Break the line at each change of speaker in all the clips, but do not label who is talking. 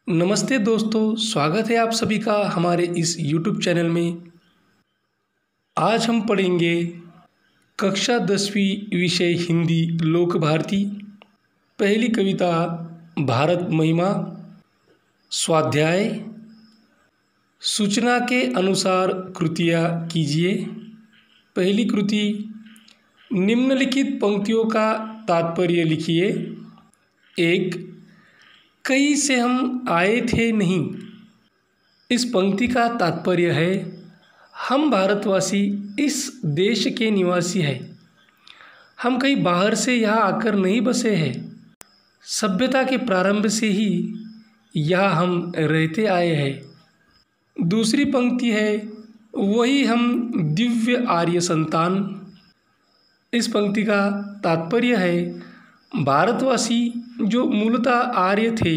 नमस्ते दोस्तों, स्वागत है आप सभी का हमारे इस YouTube चैनल में। आज हम पढ़ेंगे कक्षा 10वीं विषय हिंदी लोक भारती पहली कविता भारत महिमा स्वाध्याय सूचना के अनुसार कृतियाँ कीजिए। पहली कृति निम्नलिखित पंक्तियों का तात्पर्य लिखिए। 1. कहीं से हम आए थे नहीं। इस पंक्ति का तात्पर्य है हम भारतवासी इस देश के निवासी हैं। हम कहीं बाहर से यहाँ आकर नहीं बसे हैं। सभ्यता के प्रारंभ से ही यहाँ हम रहते आए हैं। दूसरी पंक्ति है वही हम दिव्य आर्य संतान। इस पंक्ति का तात्पर्य है भारतवासी जो मूलतः आर्य थे,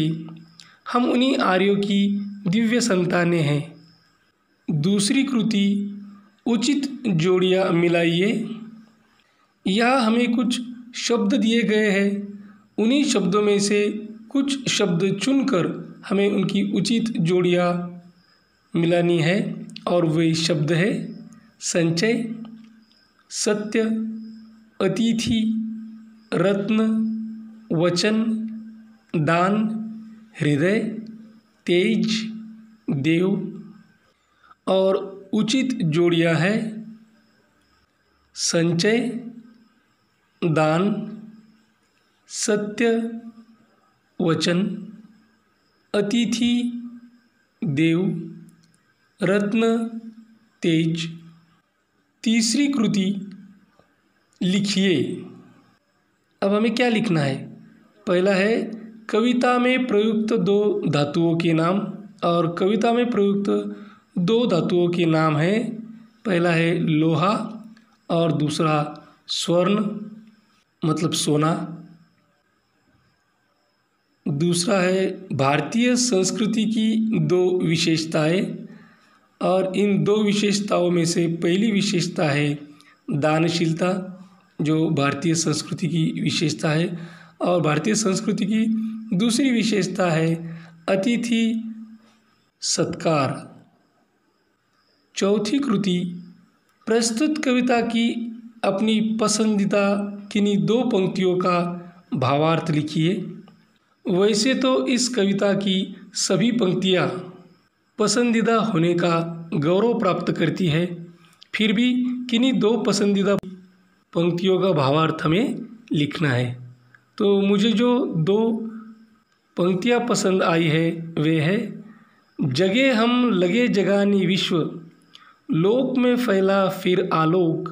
हम उन्हीं आर्यों की दिव्य संतानें हैं। दूसरी कृति उचित जोड़ियाँ मिलाइए। यहाँ हमें कुछ शब्द दिए गए हैं, उन्हीं शब्दों में से कुछ शब्द चुनकर हमें उनकी उचित जोड़ियाँ मिलानी है और वे शब्द है संचय, सत्य, अतिथि, रत्न, वचन, दान, हृदय, तेज, देव। और उचित जोड़ियाँ है संचय, दान, सत्य, वचन, अतिथि, देव, रत्न, तेज। तीसरी कृति लिखिए। अब हमें क्या लिखना है? पहला है कविता में प्रयुक्त दो धातुओं के नाम, और कविता में प्रयुक्त दो धातुओं के नाम है, पहला है लोहा और दूसरा स्वर्ण मतलब सोना। दूसरा है भारतीय संस्कृति की दो विशेषताएं, और इन दो विशेषताओं में से पहली विशेषता है दानशीलता, जो भारतीय संस्कृति की विशेषता है, और भारतीय संस्कृति की दूसरी विशेषता है अतिथि सत्कार। चौथी कृति प्रस्तुत कविता की अपनी पसंदीदा किन्हीं दो पंक्तियों का भावार्थ लिखिए। वैसे तो इस कविता की सभी पंक्तियाँ पसंदीदा होने का गौरव प्राप्त करती है, फिर भी किन्हीं दो पसंदीदा पंक्तियों का भावार्थ हमें लिखना है। तो मुझे जो दो पंक्तियाँ पसंद आई है वे है जगे हम लगे जगानी विश्व, लोक में फैला फिर आलोक,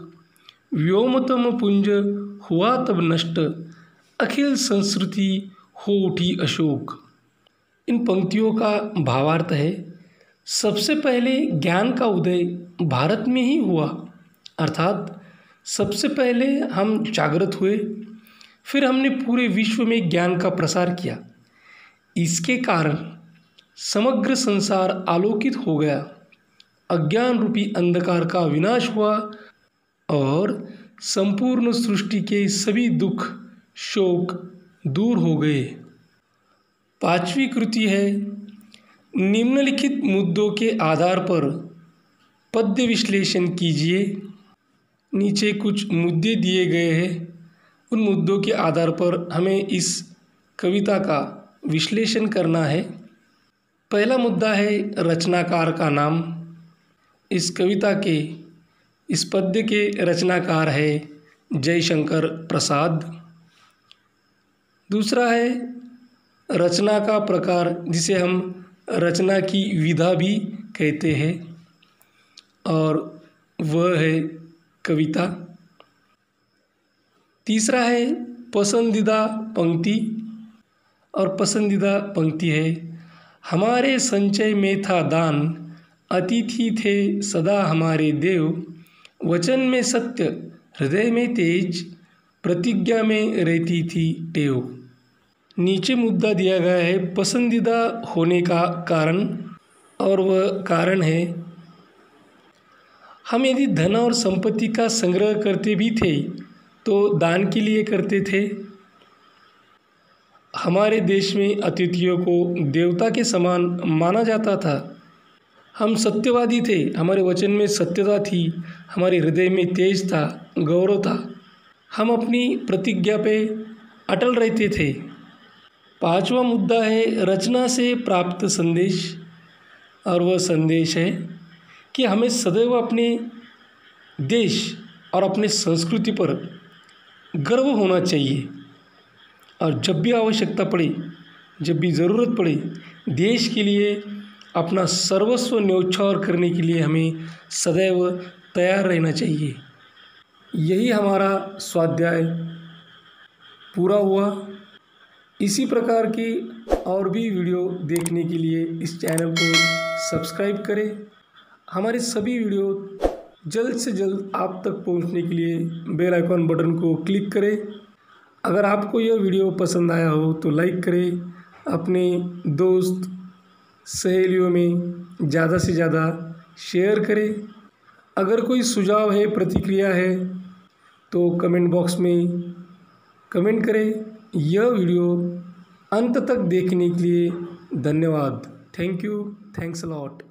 व्योमतम पुंज हुआ तब नष्ट, अखिल संस्कृति हो उठी अशोक। इन पंक्तियों का भावार्थ है सबसे पहले ज्ञान का उदय भारत में ही हुआ, अर्थात सबसे पहले हम जागृत हुए, फिर हमने पूरे विश्व में ज्ञान का प्रसार किया। इसके कारण समग्र संसार आलोकित हो गया, अज्ञान रूपी अंधकार का विनाश हुआ और संपूर्ण सृष्टि के सभी दुख शोक दूर हो गए। पांचवी कृति है निम्नलिखित मुद्दों के आधार पर पद्य विश्लेषण कीजिए। नीचे कुछ मुद्दे दिए गए हैं, उन मुद्दों के आधार पर हमें इस कविता का विश्लेषण करना है। पहला मुद्दा है रचनाकार का नाम। इस कविता के इस पद्य के रचनाकार है जयशंकर प्रसाद। दूसरा है रचना का प्रकार, जिसे हम रचना की विधा भी कहते हैं, और वह है कविता। तीसरा है पसंदीदा पंक्ति, और पसंदीदा पंक्ति है हमारे संचय में था दान, अतिथि थे सदा हमारे देव, वचन में सत्य हृदय में तेज, प्रतिज्ञा में रहती थी टेव। नीचे मुद्दा दिया गया है पसंदीदा होने का कारण, और वह कारण है हम यदि धन और संपत्ति का संग्रह करते भी थे तो दान के लिए करते थे। हमारे देश में अतिथियों को देवता के समान माना जाता था। हम सत्यवादी थे, हमारे वचन में सत्यता थी, हमारे हृदय में तेज था, गौरव था। हम अपनी प्रतिज्ञा पे अटल रहते थे। पांचवा मुद्दा है रचना से प्राप्त संदेश, और वह संदेश है कि हमें सदैव अपने देश और अपने संस्कृति पर गर्व होना चाहिए, और जब भी आवश्यकता पड़े, जब भी ज़रूरत पड़े, देश के लिए अपना सर्वस्व न्यौछावर करने के लिए हमें सदैव तैयार रहना चाहिए। यही हमारा स्वाध्याय पूरा हुआ। इसी प्रकार की और भी वीडियो देखने के लिए इस चैनल को सब्सक्राइब करें। हमारे सभी वीडियो जल्द से जल्द आप तक पहुंचने के लिए बेल आइकॉन बटन को क्लिक करें। अगर आपको यह वीडियो पसंद आया हो तो लाइक करें, अपने दोस्त सहेलियों में ज़्यादा से ज़्यादा शेयर करें। अगर कोई सुझाव है, प्रतिक्रिया है तो कमेंट बॉक्स में कमेंट करें। यह वीडियो अंत तक देखने के लिए धन्यवाद। Thank you, thanks a lot.